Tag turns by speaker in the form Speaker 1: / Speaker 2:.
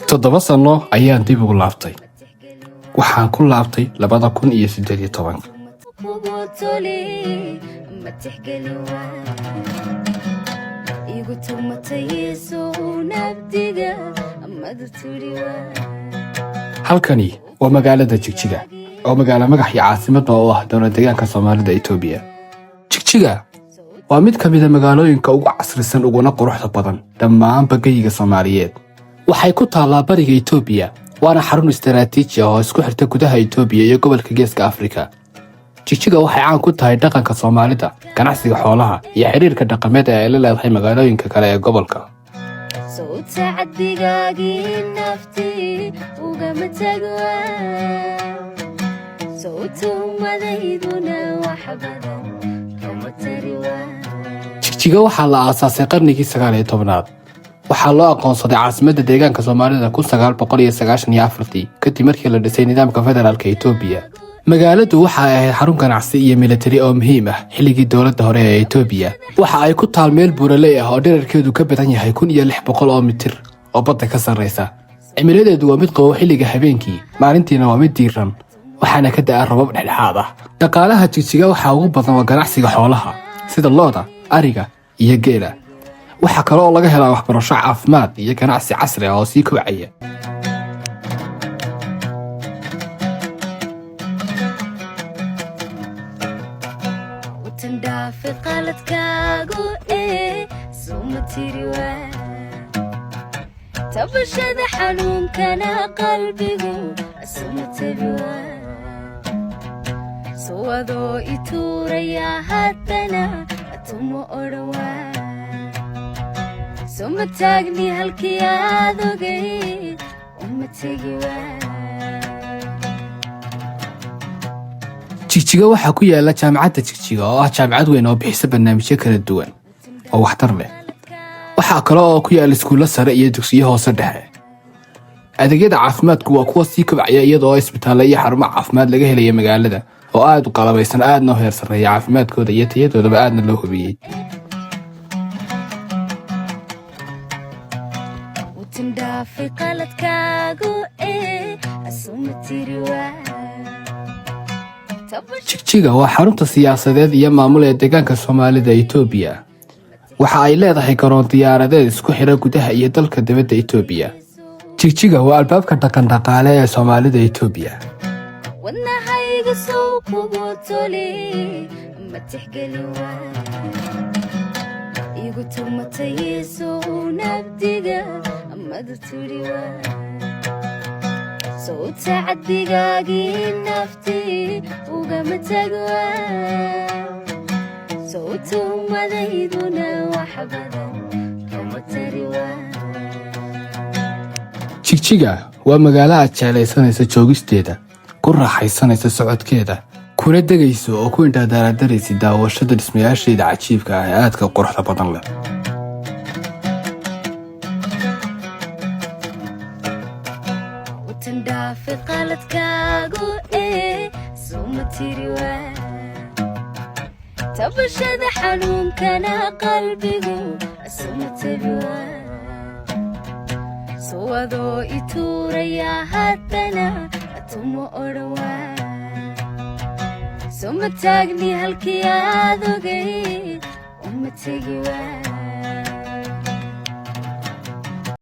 Speaker 1: toddoba sano ayaan dib ugu laabtay. waxaan ku laabtay 2018. halkani waa magaalada Jigjiga oo magaalo magax iyo caasimad oo ah dowlad deegaanka Soomaalida Itoobiya. Jigjiga waa mid ka mid ah magaalooyinka ugu casrisan uguna quruxda badan dhammaan bagayiga Soomaaliyeed. waxay ku taallaa bariga Itoobiya waana xarun istiraatiiji ah oo isku xirta gudaha Itoobiya iyo gobolka Geeska Afrika. Jigjiga waxay caan ku tahay dhaqanka Soomaalida, ganacsiga xoolaha iyo xiriirka dhaqameed ee ay la leedahay magaalooyinka kale ee gobolka. Jigjiga waxaa la aasaasay qarnigii 19aad. waxaa loo aqoonsaday caasimadda deegaanka Soomaalida 1994 kadib markii la dhisay nidaamka federaalka Itoobiya. magaaladu waxa ay ahayd xarun ganacsi iyo militari oo muhiim ah xilligii dowladda hore ee Itoobiya. waxa ay ku taal meel buuraley ah oo dhererkeedu ka badan yahay 1600 oo mitir oo badda ka sarreysa. cimiladeedu waa mid qabow xilliga habeenkii, maalintiina waa mid diiran, waxaana ka da'a roobab dhexdhexaad ah. dhaqaalaha Jigjiga waxaa ugu badan waa ganacsiga xoolaha sida lo'da, ariga iyo geela. waxaa kale oo laga helaa waxbarasho, caafimaad iyo ganacsi casri ah oo sii kobcaya.
Speaker 2: tabashada xanuunkana qalbigu asumatabiwa soo ituraya haddana atumo odhawa soma taagni halkii aad ogeyd uma tegiwa.
Speaker 1: Jigjiga waxaa ku yaala jaamacadda Jigjiga oo ah jaamacad weyn oo bixisa barnaamijyo kala duwan oo waxtar leh. waxaa kale oo ku yaala iskuulo sare iyo dugsiyo hoose dhexe. adeegyada caafimaadku waa kuwa sii kobcaya iyadoo isbitaallo iyo xarumo caafimaad laga helayo magaalada oo aad u qalabaysan, aadna u heer sarreeya caafimaadkooda iyo tayadoodaba aadna loo hubiyey. Jigjiga waa xarunta siyaasadeed iyo maamul ee deegaanka Soomaalida Itoobiya. waxa ay leedahay garoon diyaaradeed isku xira gudaha iyo dalka dibadda Itoobiya. Jigjiga waa albaabka dhaqan dhaqaale ee Soomaalida Itoobiya.
Speaker 2: wadnahayga soo kugu toli ma tixgeliwa igu tumatay soo nabdiga amadu turiwa soo tacdigaagii nafti uga matagwa soo tumadeyduna wax badan kama tariwa.
Speaker 1: Jigjiga waa magaalo aad jeclaysanaysa joogisteeda, ku raaxaysanaysa socodkeeda, kuna degayso oo ku indhaadaradaraysa daawashada dhismayaasheeda cajiibka ah ee aadka quruxda badan leh.
Speaker 2: tabashada xanuunkana qalbigu asumatabiwa soo ituraya haddana atumo odhawa soma taagni halkii aad ogeyd uma tegiwa.